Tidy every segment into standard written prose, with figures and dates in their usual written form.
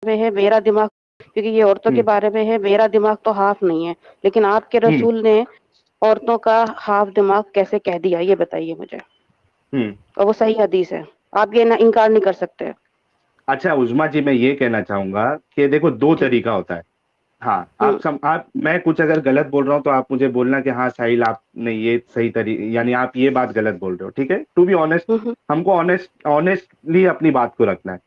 में है मेरा दिमाग, क्योंकि ये औरतों के हम्म बारे में है, मेरा दिमाग तो हाफ नहीं है, लेकिन आपके हम्म रसूल ने औरतों का हाफ दिमाग कैसे कह दिया, ये बताइए मुझे। हम्म। और वो सही हदीस है, आप ये ना इनकार नहीं कर सकते। अच्छा उजमा जी, मैं ये कहना चाहूंगा कि देखो दो जी। तरीका होता है। हाँ, हम्म। आप मैं कुछ अगर गलत बोल रहा हूँ तो आप मुझे बोलना कि हाँ साहिल आपने ये सही यानी आप ये बात गलत बोल रहे हो, ठीक है, टू बी ऑनेस्ट। हम्म। हमको ऑनेस्टली अपनी बात को रखना है।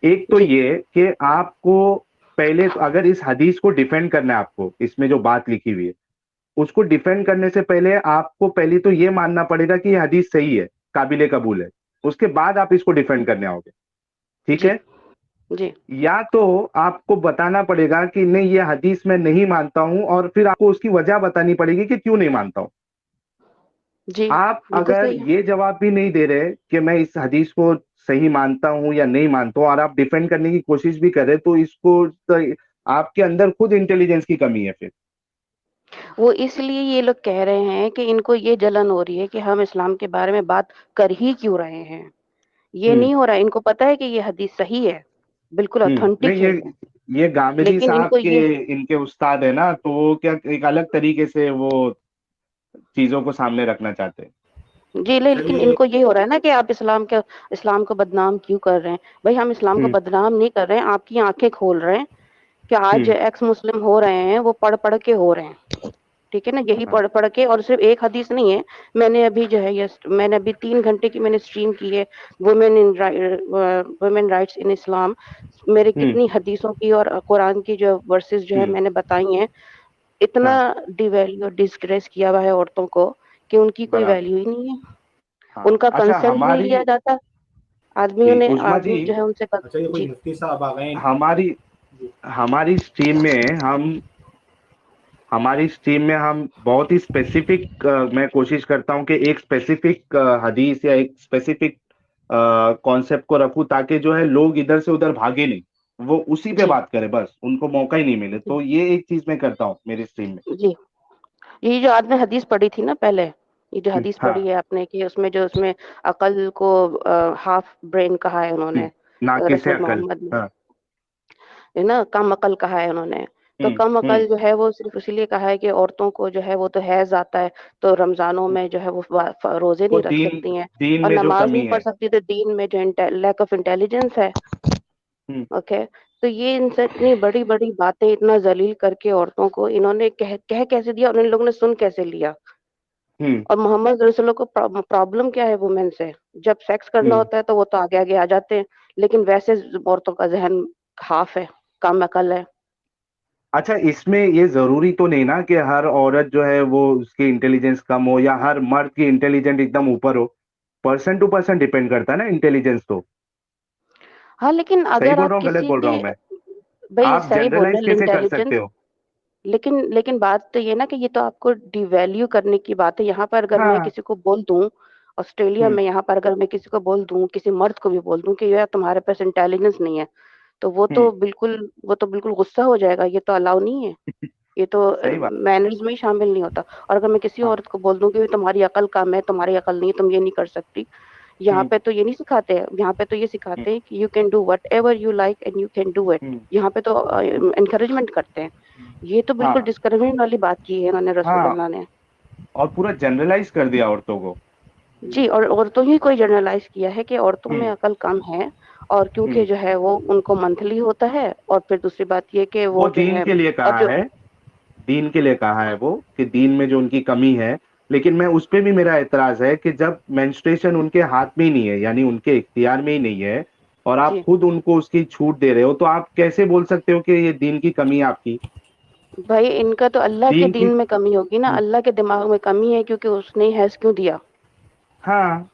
एक तो जी। ये कि आपको पहले तो अगर इस हदीस को डिफेंड करना है, आपको इसमें जो बात लिखी हुई है उसको डिफेंड करने से पहले आपको पहले तो ये मानना पड़ेगा कि ये हदीस सही है, काबिले कबूल है। उसके बाद आप इसको डिफेंड करने आओगे, ठीक जी। है। जी। या तो आपको बताना पड़ेगा कि नहीं ये हदीस मैं नहीं मानता हूं, और फिर आपको उसकी वजह बतानी पड़ेगी कि क्यों नहीं मानता हूं। जी। आप बिल्कुल अगर सही है। ये जवाब भी नहीं दे रहे कि मैं इस हदीस को सही मानता हूं या नहीं मानता हूं, और आप डिफेंड करने की कोशिश भी कर रहे, तो तो आपके अंदर खुद इंटेलिजेंस की कमी है फिर। वो इसलिए ये लोग कह रहे हैं कि इनको ये जलन हो रही है कि हम इस्लाम के बारे में बात कर ही क्यों रहे हैं। ये हम्म नहीं हो रहा है, इनको पता है कि ये हदीस सही है, बिल्कुल ऑथेंटिक नहीं, है ये। ये गामिदी लेकिन साहब इनको के ये इनके उस्ताद है ना, तो वो क्या एक अलग तरीके से वो चीजों को सामने रखना चाहते हैं। जी, लेकिन चलिए। इनको ये हो रहा है ना कि आप इस्लाम को बदनाम क्यों कर रहे हैं? भई हम इस्लाम को हम्म बदनाम नहीं कर रहे हैं, आपकी आँखें खोल रहे हैं कि आज हम्म एक्स मुस्लिम हो रहे हैं, वो पढ़-पढ़ के हो रहे हैं। ठीक है ना? यही हाँ पढ़-पढ़ के, और सिर्फ़ एक हदीस नहीं है। मैंने अभी 3 घंटे की मैंने स्ट्रीम की है, वुमेन राइट्स इन इस्लाम। मेरे हम्म कितनी हदीसों की और कुरान की जो वर्सेस जो है हम्म मैंने बताई हैं। इतना हाँ डिवैल्यू और डिसग्रेस किया हुआ है औरतों को कि उनकी कोई बराबर। वैल्यू ही नहीं है। हाँ उनका अच्छा कंसेंट नहीं हमारी लिया जाता। जी उजमा जी, आदमी जो है उनसे अच्छा ये कोई जी। मुफ्ती साहब आ गए हैं। हमारी जी। हमारी स्ट्रीम में हम बहुत ही स्पेसिफिक, मैं कोशिश करता हूं कि एक स्पेसिफिक हदीस या एक स्पेसिफिक कॉन्सेप्ट को रखूं, ताकि जो है लोग इधर से उधर भागे नहीं, वो उसी पे जी। बात करें, बस उनको मौका ही नहीं मिले। तो ये एक चीज मैं करता हूँ मेरी स्ट्रीम में। जी। ये जो आपने हदीस पढ़ी थी ना पहले, ये जो हदीस पढ़ी हाँ। है आपने कि उसमें अकल को हाफ ब्रेन कहा है उन्होंने, नाकिस है रसूल अकल। मोहम्मद ने, हाँ। है ना? कम अकल कहा है उन्होंने। तो कम हम्म। अकल जो है वो सिर्फ़ इसीलिए कहा है कि औरतों को जो है वो तो हैज़ आता है, तो रमज़ानों में जो है वो रोज़े वो नहीं रख सकती हैं दीन और में जो नमाज़ नहीं कमी पढ़ है। सकती, तो दीन में जो लैक ऑफ इंटेलिजेंस है। हम्म ओके। तो ये इनसे इतनी बड़ी-बड़ी बातें इतना ज़लील करके औरतों को इन्होंने कह कैसे दिया और इन लोगों ने सुन कैसे लिया? हम्म और मोहम्मद रसूलुल्लाह को प्रॉब्लम क्या है वुमेन से? जब सेक्स करना हम्म होता है तो वो तो आगे-आगे आ जाते हैं, लेकिन वैसे औरतों का ज़हन हाफ़ है, कम अकल है। अच्छा इसमें ये जरूरी तो नहीं ना कि हर औरत जो है वो उसकी इंटेलिजेंस कम हो, या हर मर्द की इंटेलिजेंट एकदम ऊपर हो। पर्सन टू पर्सन डिपेंड करता है ना इंटेलिजेंस तो। हाँ, लेकिन सही अगर बोल आप रहा हूँ गलत किसी बोल रहा के हूँ मैं? भई आप सही बोल जनरलाइज रहे हैं कैसे कर इंटेलिजेंस, सकते हो? लेकिन बात तो ये ना कि ये तो आपको डिवैल्यू करने की बात है। यहाँ पर अगर मैं हाँ। किसी को बोल दूँ, ऑस्ट्रेलिया हम्म में यहाँ पर अगर मैं किसी को बोल दूँ, किसी मर्द को भी बोल दूँ कि यार तुम्हारे पास इंटेलिजेंस नहीं है, तो हम्म वो तो बिल्कुल गुस्सा हो जाएगा, ये तो अलाउ नहीं है। ये तो सही बात। मैनर्स में ही शामिल नहीं होता। और अगर मैं किसी हाँ। औरत को बोल दूँ कि तुम्हारी अकल कम है, तुम्हारी अकल नहीं है, तुम ये नहीं कर सकती, यहाँ हम्म पे तो ये नहीं सिखाते हैं, यहाँ पे तो ये हम्म सिखाते हैं कि you can do whatever you like and you can do it. हम्म यहाँ पे तो हम्म, एनकरेजमेंट करते हैं। ये तो बिल्कुल हाँ डिस्करेजमेंट वाली बात की है इन्होंने हाँ। रसूलुल्लाह ने। और पूरा जनरलाइज कर दिया औरतों को। जी, और औरतों ही को जनरलाइज़ किया है कि औरतों में हम्म अकल कम है, और क्योंकि हम्म जो है वो उनको मंथली होता है, और फिर दूसरी बात ये कि वो वो जो दीन है, के लिए और कहा जो है, दीन के लिए कहा है वो, कि दीन में जो उनकी कमी है। लेकिन मैं उस पे भी मेरा एतराज है कि जब मेंस्ट्रुएशन उनके हाथ में ही नहीं है, यानी उनके इख्तियार में ही नहीं है, और आप जी, खुद उनको उसकी छूट दे रहे हो, तो आप कैसे बोल सकते हो कि ये दीन की कमी है आपकी? भाई इनका तो अल्लाह के दीन की। दीन में कमी होगी ना, अल्लाह के दिमाग में कमी है, क्योंकि उसने हैज़ क्यों दिया? हाँ,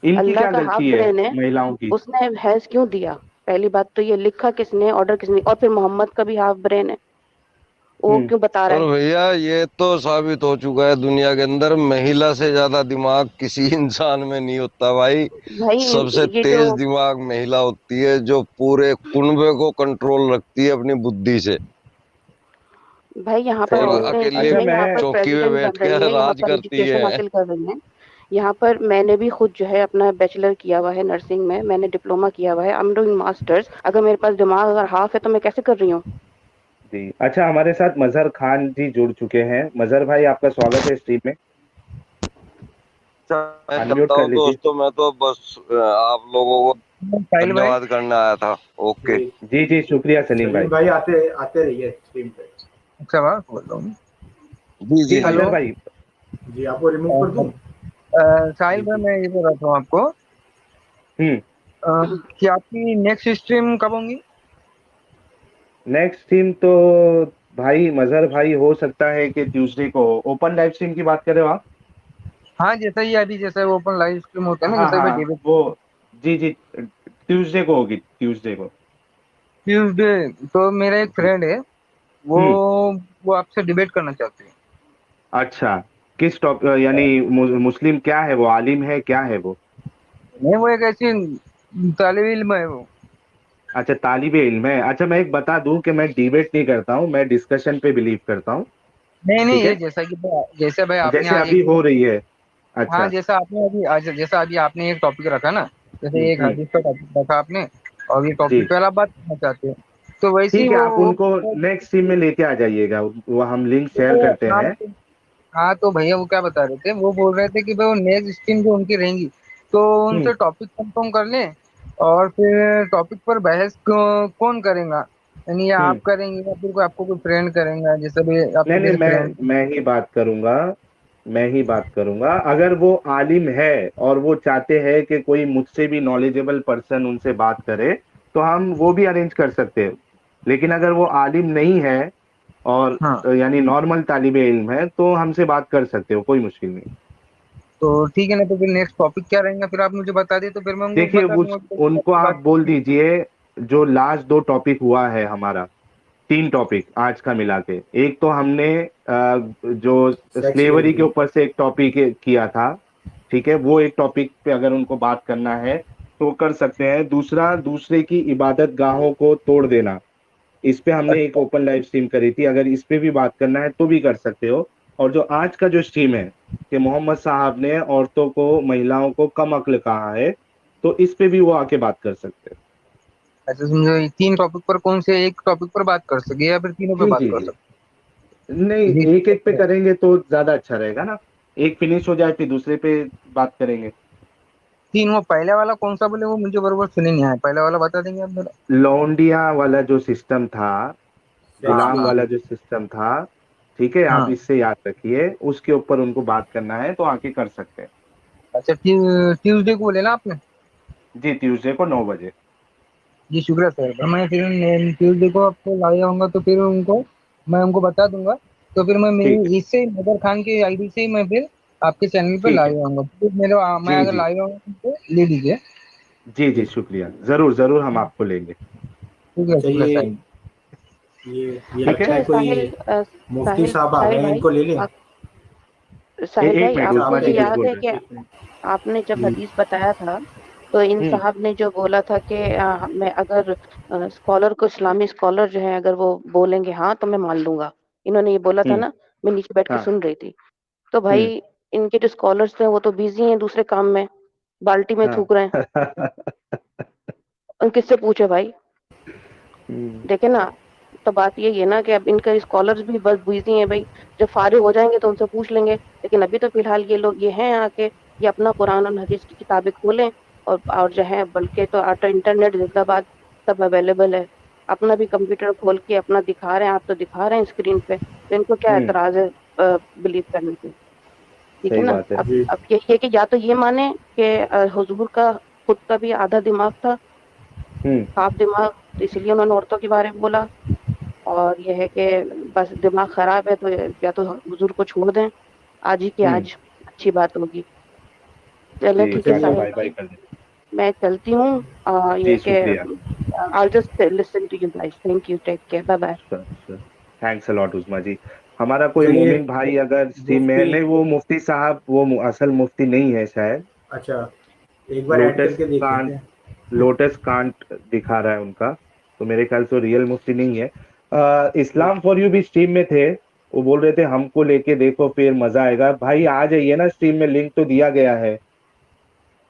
इनकी अल्लाह क्या का हाफ गलती है ब्रेन है, महिलाओं की? उसने हैज़ क्यों दिया? पहली बात तो ये लिखा किसने, ऑर्डर किसने, और फिर मोहम्मद का भी हाफ ब्रेन है, वो हम्म क्यों बता रहा और है? भैया ये तो साबित हो चुका है दुनिया के अंदर, महिला से ज्यादा दिमाग किसी इंसान में नहीं होता भाई। भाई सबसे ये जो तेज दिमाग महिला होती है, जो पूरे कुनबे को कंट्रोल रखती है अपनी बुद्धि से, भाई यहाँ पर और तो औरतें अकेले इतनी अच्छा हैं, यहाँ पर मैं चौकी में प्रेज़िडेंट बैठ बन रही कर हैं, यहाँ राज पर करती एजुकेशन है। हासिल कर रही हैं। यहाँ पर मैंने भी खुद जो है अपना बैचलर किया हुआ है नर्सिंग में, मैंने डिप्लोमा किया हुआ है, आई एम डूइंग मास्टर्स। अगर मेरे पास दिमाग अगर हाफ है तो मैं कैसे कर रही हूँ? जी अच्छा, हमारे साथ मजहर खान जी जुड़ चुके हैं। मजहर भाई, आपका स्वागत है स्ट्रीम में। मैं अनम्यूट चलता कर हूँ लीजिए। दोस्तों, मैं तो बस आप लोगों को साहिल भाई। धन्यवाद करने आया था। ओके। जी जी जी, शुक्रिया सलीम भाई। सलीम भाई, आते आते रहिए स्ट्रीम पे। अच्छा बात बोल रहा हूँ। जी जी जी जी। हेलो। मजहर भाई। जी, आपको रिमूव कर दूं? साहिल जी भाई, जी। मैं ये बोल रहा था आपको हम्म। कि आपकी नेक्स्ट स्ट्रीम कब होंगी? नेक्स्ट स्ट्रीम तो भाई मजहर भाई हो सकता है कि ट्यूसडे को। ओपन लाइव स्ट्रीम की बात कर रहे हो आप? हाँ, जैसा ही अभी जैसे ओपन लाइव स्ट्रीम होता है ना, हाँ जैसे अभी हाँ डेविड। वो, जी जी, ट्यूसडे को होगी, ट्यूसडे को। ट्यूसडे। तो मेरा एक जी। फ्रेंड है, वो हम्म। वो आपसे डिबेट करना चाहते हैं। अच्छा, किस टॉप यानी मुस्लिम क्या है वो, आलिम है, क्या है वो? नहीं, वो एक ऐसी तालिब इल्म है वो। अच्छा, तालिबे इल्म है। अच्छा, मैं एक बता दूं कि मैं डिबेट नहीं करता हूँ, मैं डिस्कशन पे बिलीव करता हूँ। नहीं नहीं, ठीक ये है, जैसे भाई आपने जैसे आज अभी एक। हो रही है। हाँ, अच्छा। जैसा आपने अभी आज जैसा अभी आपने एक टॉपिक रखा ना, जैसे एक हम्म। हदीस का टॉपिक रखा आपने, और ये टॉपिक जी, पे आप बात करना चाहते हैं, तो वैसे ही ठीक है, आप वो उनको नेक्स्ट टीम में लेके आ जाइएगा, वो हम लिंक शेयर वो- करते हाँ हैं। तो हाँ, तो भैया वो क्या बता रहे थे, वो बोल रहे थे कि भाई वो नेक्स्ट स्ट्रीम जो उनकी रहेंगी, तो हम्म। उनसे टॉपिक कंफर्म कर लें, और फिर टॉपिक पर बहस कौन करेगा, यानी या हम्म। आप करेंगे या फिर कोई आपको कोई फ्रेंड करेगा, जैसे भी नहीं आपके नहीं, जैसे फ्रेंड। मैं ही बात करूंगा। मैं ही बात करूंगा। अगर वो आलिम है और वो चाहते हैं कि कोई मुझसे भी नॉलेजेबल पर्सन उनसे बात करे, तो हम वो भी अरेंज कर सकते हैं। लेकिन अगर वो आलिम नहीं है और हाँ, यानी नॉर्मल तालिबे इल्म है, तो हमसे बात कर सकते हो, कोई मुश्किल नहीं। तो ठीक है ना, तो फिर नेक्स्ट टॉपिक क्या रहेगा, फिर आप मुझे बता दिए तो फिर मैं उनको देखिए, बता दूंगा कि उनको आप बात। बोल दीजिए, जो लास्ट दो टॉपिक हुआ है हमारा, तीन टॉपिक आज का मिला के, एक तो हमने जो सेक्स स्लेवरी के लेवरी। ऊपर से एक टॉपिक किया था। ठीक है, वो एक टॉपिक पे अगर उनको बात करना है तो कर सकते हैं। दूसरा, दूसरे की इबादत गाहों को तोड़ देना, इस पे हमने एक ओपन लाइव स्ट्रीम करी थी, अगर इस पे भी बात करना है तो भी कर सकते हो। और जो आज का जो स्ट्रीम है कि मोहम्मद साहब ने औरतों को, महिलाओं को कम अक्ल कहा है, तो इस पे भी वो आके बात कर सकते हैं। ऐसे समझो, ये तीन टॉपिक पर कौन से एक टॉपिक पर बात कर सके या फिर तीनों पे जी बात जी कर जी। सकते नहीं, हैं? एक एक पे जी। करेंगे तो ज्यादा अच्छा रहेगा ना। एक फिनिश हो जाए फिर दूसरे पे बात करेंगे। तीन, वो पहले वाला कौन सा बोले, वो मुझे बरोबर सुने नहीं आया, पहले वाला बता देंगे आप जरा? लौंडिया वाला जो सिस्टम था, सेक्स हाँ गुलाम हाँ वाला लेवरी। जो सिस्टम था, ठीक है, आप हाँ। इससे याद रखिए, उसके ऊपर उनको बात करना है तो आके कर सकते हैं। अच्छा, ट्यूसडे को बोले ना आपने? जी, ट्यूसडे को 9 बजे। जी शुक्रिया सर, तो मैं फिर ट्यूसडे को आपको लाया होऊंगा, तो फिर उनको मैं उनको बता दूंगा, तो फिर मैं ठीक है। मेरी इससे मदर खान की आईडी से ही मैं फिर आपके चैनल पे ठीक है। लाया होऊंगा, तो फिर मेरे मैं जी अगर जी। लाया होऊंगा तो ले लीजिए। जी जी, शुक्रिया, जरूर जरूर हम आपको लेंगे। शुक्रिया अच्छा, शुक्रिया साहिब। ये ठीक है। लगता है अच्छा कोई मुफ्ती साहिल साहब आ साहिल गए हैं, भाई, इनको ले लें? आप साहिल एक भाई, मिनट, अच्छा, आपको उस्मा आप ये जी लेंगे? कुछ याद बोल है रहे कि एक मिनट। आपने जब जी। हदीस बताया था तो इन हैं। साहब ने जो बोला था कि मैं अगर स्कॉलर को, इस्लामी स्कॉलर जो है, अगर वो बोलेंगे हाँ तो मैं मान लूंगा, इन्होंने ये बोला था हम्म। ना। मैं नीचे बैठ के हाँ। सुन रही थी। तो भाई, हम्म। इनके जो स्कॉलर्स थे वो तो बिजी हैं दूसरे काम में, बाल्टी में हाँ। थूक रहे हैं। उन किससे पूछे भाई? हम्म। देखे ना। तो बात यही है ना कि अब इनके स्कॉलर्स भी बस बिजी हैं भाई। जब फारिग हो जाएंगे तो उनसे पूछ लेंगे, लेकिन अभी तो फिलहाल ये लोग ये हैं आके, ये अपना कुरान और हदीस की किताबें खोलें, और जो है, बल्कि तो आटा इंटरनेट जिंदाबाद, सब अवेलेबल है। अपना भी कंप्यूटर खोल के अपना दिखा रहे हैं, आप तो दिखा रहे हैं स्क्रीन पे, तो इनको क्या हम्म। एतराज है बिलीव करने पे? ठीक है सही ना। बात है। जी। अब ये है कि या तो ये माने कि हुजूर का खुद का भी आधा दिमाग था, हम्म। हाफ दिमाग, तो इसलिए उन्होंने औरतों के बारे में बोला। और यह है कि बस दिमाग खराब है तो या तो हुजूर को छोड़ दें, आज ही की हम्म। आज अच्छी बात होगी। चले जी, ठीक है टाटा चलिए। साहिल बाय बाय भाई, कर दे। मैं चलती हूँ। जी, ये कि शुक्रिया। I'll just listen to you guys. Thank you. Take care. Bye bye. Thanks a lot Usma ji. हमारा कोई चलिए। मोमिन भाई अगर स्ट्रीम में है, मुफ्ती। नहीं वो मुफ्ती साहब, वो असल मुफ्ती नहीं है शायद। अच्छा, एक बार ऐड लोटस करके देख लेते कांट, हैं। लोटस कांट दिखा रहा है उनका, तो मेरे ख्याल से रियल मुफ्ती नहीं है। इस्लाम फॉर यू भी स्ट्रीम में थे, वो बोल रहे थे हमको लेके देखो फिर मजा आएगा। भाई आ जाइए ना, स्ट्रीम में लिंक तो दिया गया है,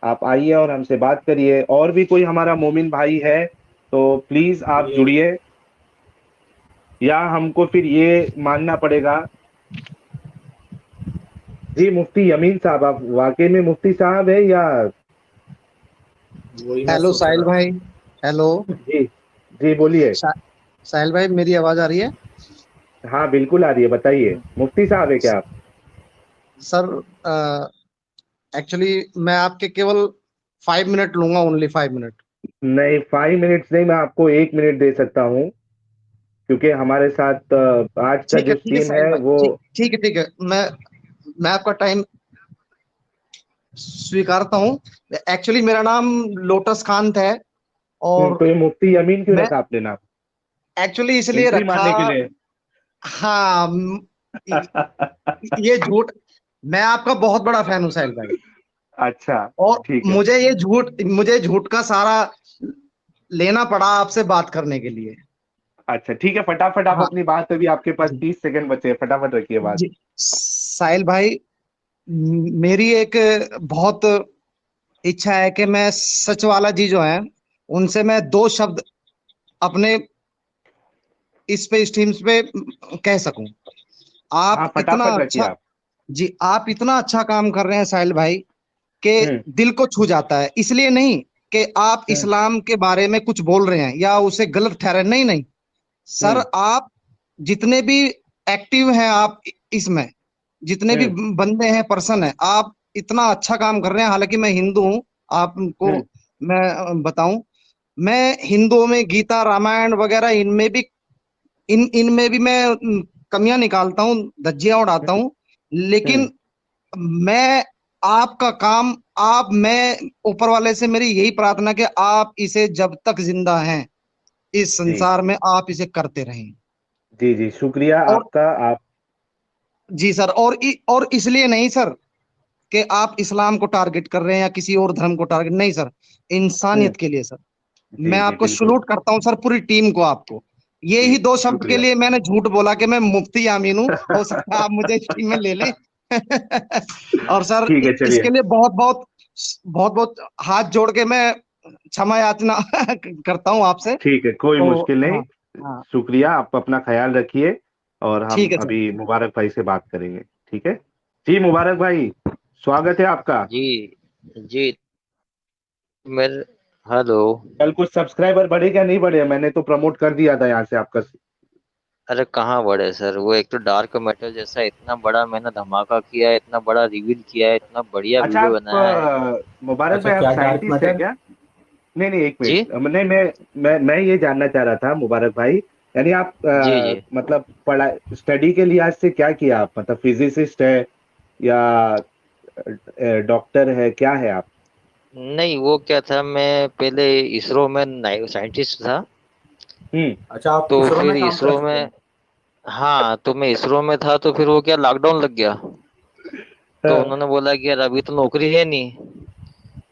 आप आइए और हमसे बात करिए। और भी कोई हमारा मोमिन भाई है तो प्लीज आप ये जुड़िए, या हमको फिर ये मानना पड़ेगा। जी मुफ्ती यमीन साहब, आप वाकई में मुफ्ती साहब है या? वही मैं हेलो सोच साहिल रहा भाई। हेलो जी जी बोलिए। सा, साहिल भाई, मेरी आवाज आ रही है? हाँ बिल्कुल आ रही है, बताइए मुफ्ती साहब है क्या आप? सर, एक्चुअली मैं आपके केवल 5 मिनट लूंगा, ओनली 5 मिनट। नहीं 5 मिनट्स नहीं, मैं आपको 1 मिनट दे सकता हूँ, क्योंकि हमारे साथ आज का जो ठीक है स्ट्रीम साहिल है भाई, वो। ठीक है। मैं आपका टाइम स्वीकारता हूँ। एक्चुअली मेरा नाम लोटस खान है, और तो ये मुफ्ती यमीन क्यों मैं रखा आपने नाम? एक्चुअली इसलिए एंट्री रखा। मारने के लिए? हाँ, ये झूठ। मैं आपका बहुत बड़ा फैन हूँ साहिल भाई, अच्छा और ठीक है। मुझे झूठ का सारा लेना पड़ा आपसे बात करने के लिए। अच्छा ठीक है, फटाफट आप हाँ अपनी बात, अभी आपके पास जी 30 सेकंड बचे हैं, फटाफट रखिए बात। जी। साहिल भाई, मेरी एक बहुत इच्छा है कि मैं सच वाला जी जो है उनसे मैं दो शब्द अपने इस पे स्ट्रीम्स पे कह सकूं। हाँ आप इतना फटाफट रखिए अच्छा आप। जी, आप इतना अच्छा काम कर रहे हैं साहिल भाई, कि हम्म दिल को छू जाता है। इसलिए नहीं कि आप हम्म इस्लाम के बारे में कुछ बोल रहे हैं या उसे गलत ठहरे, नहीं नहीं सर। हम्म आप जितने भी एक्टिव हैं, आप इसमें जितने भी हम्म बंदे हैं, पर्सन है, आप इतना अच्छा काम कर रहे हैं। हालांकि मैं हिंदू हूँ, आपको हम्म मैं बताऊं, मैं हिंदुओं में गीता रामायण वगैरह इनमें भी इनमें भी मैं कमियां निकालता हूँ, धज्जियां उड़ाता हूँ। हम्म, लेकिन मैं आपका काम, आप मैं ऊपर वाले से मेरी यही प्रार्थना कि आप इसे जब तक जिंदा हैं इस जी संसार में आप इसे करते रहें। जी जी, शुक्रिया और आपका। आप जी सर, और इसलिए नहीं सर कि आप इस्लाम को टारगेट कर रहे हैं या किसी और धर्म को टारगेट, नहीं सर, हम्म इंसानियत के लिए सर। मैं जी जी आपको बिल्कुल। सलूट करता हूँ सर, पूरी टीम को, आपको। ये जी ही दो शब्द के शुक्रिया। लिए मैंने झूठ बोला कि मैं मुफ्ती आमीन हूँ, हो सकता है आप मुझे इस टीम में ले लें। और सर, ठीक है चलिए। इसके लिए बहुत बहुत हाथ जोड़ के मैं क्षमा याचना करता हूँ आपसे। ठीक है कोई तो मुश्किल नहीं। हाँ हाँ, शुक्रिया, आप अपना ख्याल रखिए, और हम ठीक है सर। अभी मुबारक भाई से बात करेंगे। ठीक है जी, मुबारक भाई स्वागत है आपका। जी जी। मेरे हेलो। कल कुछ सब्सक्राइबर बढ़े क्या नहीं बढ़े? मैंने तो प्रमोट कर दिया था यहाँ से आपका। अरे कहाँ बड़े सर, वो एक तो डार्क मैटर जैसा इतना बड़ा मैंने धमाका किया है, इतना बड़ा रिवील किया है, इतना बढ़िया अच्छा वीडियो आप बनाया है। मुबारक अच्छा, भाई आप क्या डार्क साइंटिस्ट है मैटर? क्या? नहीं नहीं एक जी मिनट, नहीं मैं ये जानना चाह रहा था मुबारक भाई, यानी आप जी जी। मतलब पढ़ा स्टडी के लिहाज से क्या किया आप? मतलब फिजिसिस्ट है या डॉक्टर है, क्या है आप? नहीं, वो क्या था, मैं पहले इसरो में साइंटिस्ट था। हम्म अच्छा, आप तो इसरो फिर में काम इसरो करते में, हैं? हाँ, तो मैं इसरो में था, तो फिर वो क्या, लॉकडाउन लग गया। तो हाँ, उन्होंने बोला कि यार अभी तो नौकरी है नहीं।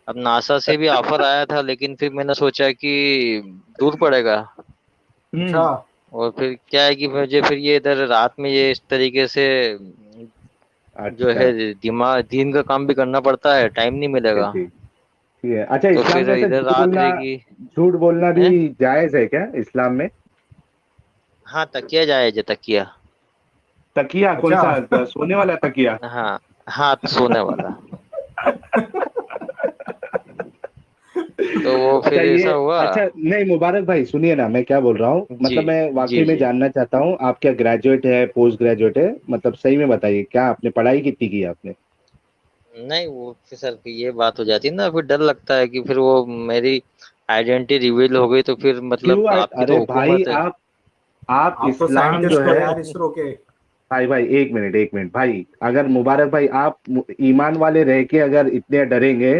अब नासा से भी ऑफर आया था, लेकिन फिर मैंने सोचा कि दूर पड़ेगा। अच्छा। हम्म और फिर क्या है कि मुझे फिर ये इधर रात में ये इस तरीके से जो अच्छा है दिमाग दिन का काम भी करना पड़ता है, टाइम नहीं ठीक है मिलेगा। ठीक ठीक है। अच्छा तो इस्लाम फिर में ऐसा इधर रात रहेगी। झूठ बोलना भी है, जायज है क्या इस्लाम में? हाँ, तकिया जाए तकिया। तकिया कौन अच्छा। सा? सोने वाला तकिया? हाँ हाँ, सोने वाला। तो वो अच्छा फिर ये, ऐसा हुआ। अच्छा नहीं मुबारक भाई सुनिए ना, मैं क्या बोल रहा हूँ, जी मतलब मैं वाकई जी में जी। जानना चाहता हूँ आप क्या ग्रेजुएट है पोस्ट ग्रेजुएट है? मतलब सही में बताइए, क्या आपने पढ़ाई कितनी की है आपने? नहीं, वो फिर सर फिर ये बात हो जाती है ना, फिर डर लगता है कि फिर वो मेरी आइडेंटिटी रिवील हो गई तो फिर मतलब आपकी अरे तो भाई हुकूमत है। आप आप तो इस्लाम जो साइंटिस्ट हो है, यार, इसरो के। भाई भाई एक मिनट भाई, अगर मुबारक भाई आप ईमान वाले रह के अगर इतने डरेंगे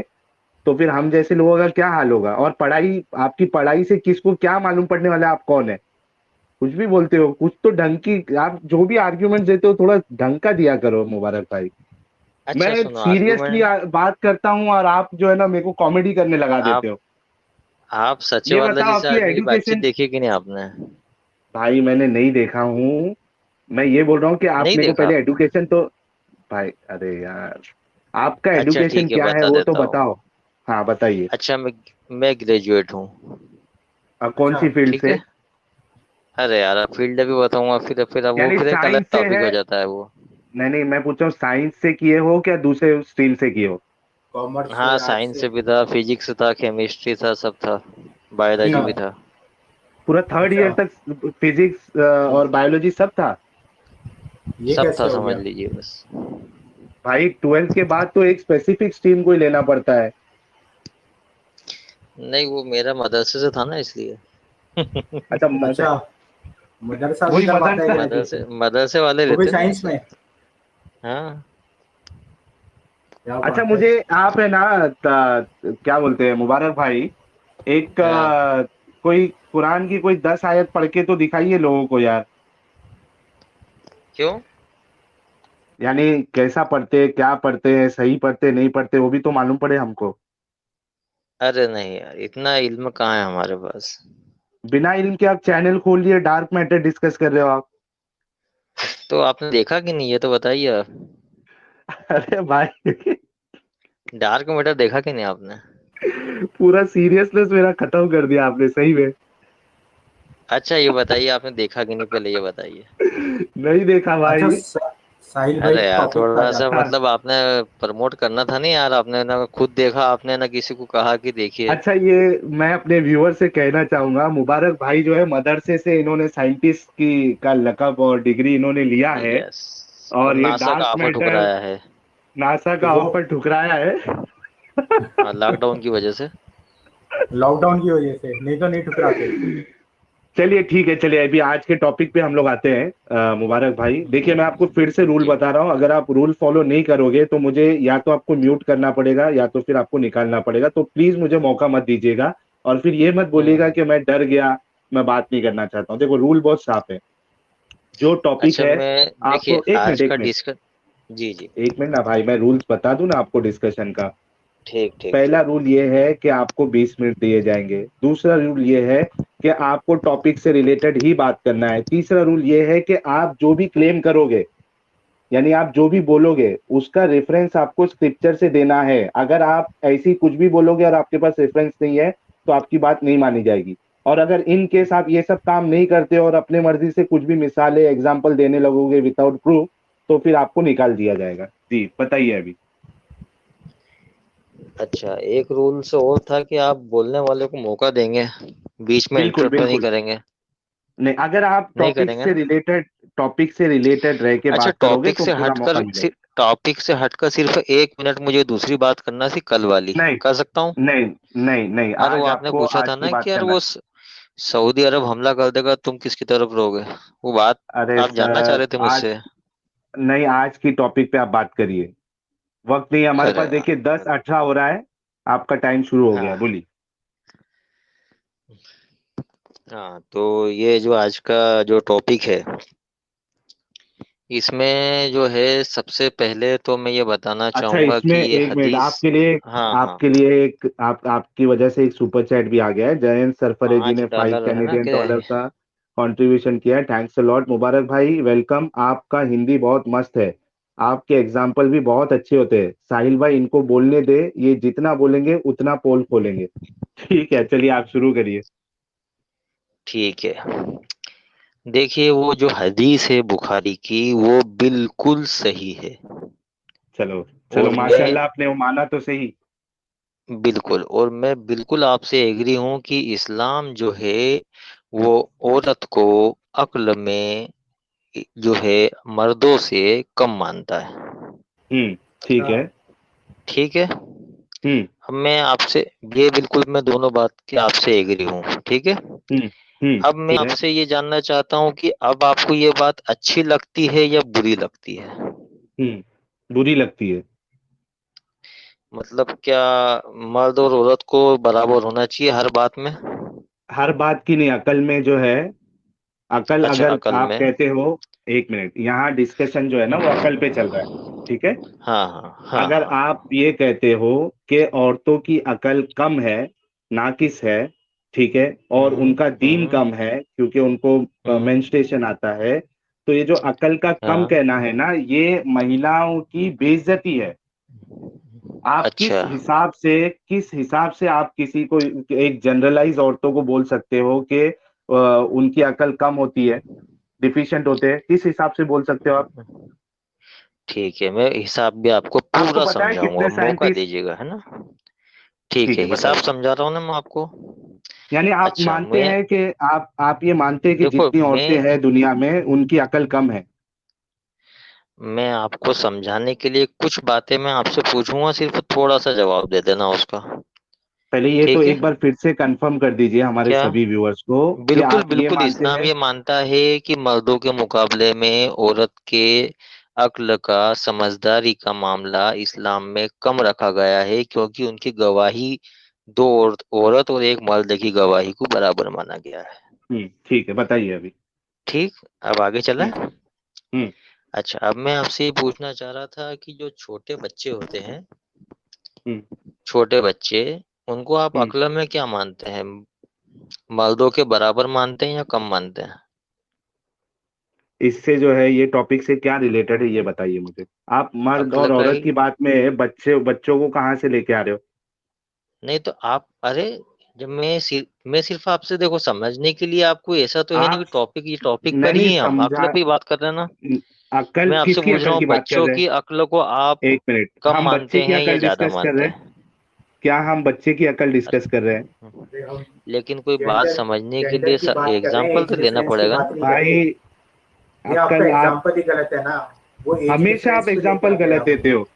तो फिर हम जैसे लोगों का क्या हाल होगा? और पढ़ाई, आपकी पढ़ाई से किसको क्या मालूम पड़ने वाला है आप कौन है? कुछ भी बोलते हो, कुछ तो ढंग की, आप जो भी आर्ग्यूमेंट देते हो थोड़ा ढंग का दिया करो मुबारक भाई। अच्छा मैं सुनो, सीरियसली आर्गुमेंट। बात करता हूँ और आप जो है ना मेरे को कॉमेडी करने लगा आप देते हो। आप सच्चे ये वाला बताओ जी से आपकी आज मेरी बातचीत एजुकेशन। देखी कि नहीं आपने? भाई मैंने नहीं देखा हूँ, मैं ये बोल रहा हूँ कि आप नहीं मेरे को देखा पहले आपने? एडुकेशन तो, भाई अरे यार, आपका अच्छा एडुकेशन ठीक है, क्या है बता वो तो देता हूँ। बताओ। हाँ बताइए। अच्छा, मैं ग्रेजुएट हूँ। कौन अच्छा। सी फील्ड ठीक से? है। अरे यार, अब फील्ड भी बताऊंगा, यानी फिर एक अलग साइंस से टॉपिक है? हो जाता है वो। नहीं नहीं, मैं पूछ रहा हूँ साइंस से किए हो क्या दूसरे स्ट्रीम से किए हो? कॉमर्स से, हाँ, आर्ट्स साइंस से? से भी था, फिजिक्स था, केमिस्ट्री था, सब था। बायोलॉजी अच्छा। भी था। पूरा थर्ड अच्छा, ईयर तक फिजिक्स और बायोलॉजी सब था? ये सब था, कैसे हो समझ गया? लीजिए बस। भाई 12th के बाद तो एक स्पेसिफिक स्ट्रीम को ही लेना पड़ता है। नहीं, वो मेरा मदरसे से था ना, इसलिए। अच्छा अच्छा, मदरसा भी वही करवाता है मदरसा। ग्रेजुएशन? मदरसे वाले वो भी लेते ना ये साइंस सब। में? हाँ। क्या अच्छा बात है। मुझे आप है ना क्या बोलते हैं मुबारक भाई, एक हाँ, कोई कुरान की कोई 10 आयत पढ़ के तो दिखाइए लोगों को यार। क्यों? यानी कैसा पढ़ते हैं, क्या पढ़ते हैं, सही पढ़ते नहीं पढ़ते, वो भी तो मालूम पड़े हमको। अरे नहीं यार, इतना इल्म कहाँ है हमारे पास। बिना इल्म के आप चैनल खोल लिए, डार्क मैटर डिस्कस कर रहे हो आप। तो आपने देखा कि नहीं, ये तो बताइए आप। अरे भाई डार्क मैटर देखा कि नहीं आपने? पूरा सीरियसनेस मेरा खत्म कर दिया आपने सही में। अच्छा, ये बताइए, आपने देखा कि नहीं, पहले ये बताइए। नहीं देखा अच्छा, भाई। साहिल भाई, अरे यार, टॉपिक पे आ थोड़ा सा जाते हैं। मतलब आपने प्रमोट करना था नहीं यार, आपने ना खुद देखा, आपने ना किसी को कहा कि देखिए। अच्छा ये मैं अपने व्यूअर से कहना चाहूंगा, मुबारक भाई जो है मदरसे से इन्होंने साइंटिस्ट की का लकब और डिग्री इन्होंने लिया है। यस। और और ये नासा डार्क का ऑफर मैटर, ठुकराया है। नासा तो का वो ऑफर ठुकराया है। हाँ, लॉकडाउन की वजह से। लॉकडाउन की वजह से, नहीं तो नहीं ठुकराते। चलिए ठीक है, चलिए अभी आज के टॉपिक पे हम लोग आते हैं। मुबारक भाई देखिए, मैं आपको फिर से रूल जी। बता रहा हूँ, अगर आप रूल फॉलो नहीं करोगे तो मुझे या तो आपको म्यूट करना पड़ेगा या तो फिर आपको निकालना पड़ेगा, तो प्लीज मुझे मौका मत दीजिएगा। और फिर ये मत बोलिएगा हम्म। कि मैं डर गया, मैं बात नहीं करना चाहता हूँ। देखो रूल बहुत साफ है, जो टॉपिक अच्छा, है मैं देखिए आपको, एक मिनट आज एक का मिनट डिस्कस। जी जी। एक मिनट ना भाई, मैं रूल्स बता दूं ना आपको डिस्कशन का। ठीक ठीक पहला ठीक। रूल ये है कि आपको 20 मिनट दिए जाएंगे। दूसरा रूल ये है कि आपको टॉपिक से रिलेटेड ही बात करना है। तीसरा रूल ये है कि आप जो भी क्लेम करोगे, यानी आप जो भी बोलोगे, उसका रेफरेंस आपको स्क्रिप्चर से देना है। अगर आप ऐसी कुछ भी बोलोगे और आपके पास रेफरेंस नहीं है तो आपकी बात नहीं मानी जाएगी। और अगर इन केस आप ये सब काम नहीं करते और अपने मर्जी से कुछ भी मिसालें एग्जाम्पल देने लगोगे विदाउट प्रूफ, तो फिर आपको निकाल दिया जाएगा। जी बताइए अभी। अच्छा, एक रूल्स और था कि आप बोलने वाले को मौका देंगे, बीच में बिल्कुल इंटरप्ट तो नहीं बिल्कुल। करेंगे। नहीं, अगर आप नहीं करेंगे ना? टॉपिक से रिलेटेड रह के अच्छा, बात करोगे तो पूरा मौका मिलेगा। टॉपिक से हटकर सिर्फ 1 मिनट मुझे दूसरी बात करना थी, कल वाली नहीं कर सकता हूँ? नहीं नहीं नहीं, अरे, वो आज आपने आपको पूछा आज था की ना कि बात यार करना। वो सऊदी अरब हमला कर देगा, तुम किसकी तरफ रहोगे? वो बात अरे आप जानना चाह सर रहे थे आज, मुझसे। नहीं आज की टॉपिक पे आप बात करिए। वक्त नहीं है हमारे अरे पास, यार। देखिए 10:18 हो रहा है, आपका टाइम शुरू हो गया है, हाँ बोलिए। हाँ, तो ये जो आज का जो टॉपिक है, इसमें जो है सबसे पहले तो मैं ये बताना अच्छा चाहूंगा इसमें कि ये एक मिनट, हदीस। आपके लिए हाँ हाँ। आपके लिए एक आपकी वजह से एक सुपर चैट भी आ गया है। जयंत सरफरे जी ने 5 $5 है ना कैनेडियन कि? डॉलर का कंट्रीब्यूशन किया है, थैंक्स अ लॉट मुबारक भाई, वेलकम। आपका हिंदी बहुत मस्त है, आपके एग्जाम्पल भी बहुत अच्छे होते हैं। साहिल भाई इनको बोलने दे, ये जितना बोलेंगे उतना पोल खोलेंगे। ठीक है चलिए आप शुरू करिए। ठीक है। देखिए, वो जो हदीस है बुखारी की, वो बिल्कुल सही है। चलो चलो और मैं माशाल्लाह, आपने वो माना तो सही। बिल्कुल, और मैं बिल्कुल आपसे एग्री हूं कि इस्लाम जो है वो औरत को अक्ल में जो है मर्दों से कम मानता है। ठीक अच्छा। है। ठीक है। हम्म अब मैं आपसे, ये बिल्कुल मैं दोनों बात की आपसे एग्री हूँ, ठीक है। अब मैं ठीक है। आपसे ये जानना चाहता हूँ कि अब आपको ये बात अच्छी लगती है या बुरी लगती है? बुरी लगती है। मतलब क्या मर्द और औरत को बराबर होना चाहिए हर बात में? हर बात की नहीं, अकल में जो है, अकल अच्छा, अगर अकल आप में। कहते हो, एक मिनट, यहाँ डिस्कशन जो है ना वो अकल पे चल रहा है। ठीक है। हाँ हाँ हाँ अगर हाँ। आप ये कहते हो कि औरतों की अकल कम है, नाकिस है, ठीक है, और हम्म उनका दीन हम्म कम है क्योंकि उनको हम्म मेंस्ट्रुएशन आता है, तो ये जो अकल का कम हाँ कहना है ना, ये महिलाओं की बेइज्जती है। आप अच्छा किस हिसाब से आप किसी को, एक जनरलाइज औरतों को बोल सकते हो कि उनकी अकल कम होती है, डिफिशिएंट होते हैं? किस हिसाब से बोल सकते हो आप? ठीक है, मैं हिसाब भी आपको आपको पूरा पता है समझाऊंगा, कितने मौका साइंटिस्ट? दीजिएगा, है ना। ठीक ठीक है, है, हिसाब बताइए। समझा रहा हूँ ना मैं आपको। यानी आप अच्छा मानते मैं हैं कि आप ये मानते हैं कि देखो जितनी औरतें हैं दुनिया में उनकी अकल कम है? मैं आपको समझाने के लिए कुछ बातें मैं आपसे पूछूंगा, सिर्फ थोड़ा सा जवाब दे देना उसका। पहले ये तो ठीक है एक बार फिर से कंफर्म कर दीजिए हमारे क्या? सभी व्यूअर्स को कि बिल्कुल आप ये बिल्कुल, मानते इस्लाम हैं। ये मानता है कि मर्दों के मुकाबले में औरत के अक्ल का, समझदारी का मामला इस्लाम में कम रखा गया है, क्योंकि उनकी गवाही दो औरत और एक मर्द की गवाही को बराबर माना गया है। ठीक है, बताइए अभी। ठीक, अब आगे चला। हम्म। हम्म। अच्छा, अब मैं आपसे ये पूछना चाह रहा था कि जो छोटे बच्चे होते हैं, हम्म। छोटे बच्चे, उनको आप हम्म। अक्ल में क्या मानते हैं? मर्दों के बराबर मानते हैं या कम मानते हैं? इससे जो है, ये टॉपिक से क्या रिलेटेड है ये बताइए मुझे। आप मर्द अक्ल और का औरत ही। की बात में बच्चों को कहाँ से लेके आ रहे हो? नहीं तो आप, अरे जब मैं सिर्फ आपसे देखो समझने के लिए, आपको ऐसा तो है नहीं आप कि टॉपिक, ये टॉपिक नहीं पर ही नहीं है, हम अक्ल समझा। पे ही बात कर रहे हैं ना। अकल मैं आपसे किसकी पूछ रहा अकल हूँ की बात कर बच्चों रहे हैं? की अक्ल को आप एक मिनट, कम हम बच्चे मानते की हैं या अकल ज्यादा डिस्कस कर मानते रहे हैं? हैं? क्या हम बच्चे की अकल डिस्कस कर रहे हैं? अरे हम लेकिन कोई बात जेंडर समझने के जेंडर लिए की बात कर रहे हैं, एग्जाम्पल एज तो देना डिफरेंस की पड़ेगा बात ना। नहीं कर भाई, रहे। ये आपका अकल आप एग्जाम्पल ही गलत है ना, वो एज हमेशा आप डिफरेंस को लेके एग्जाम्पल आ गए गलत आप। देते हो।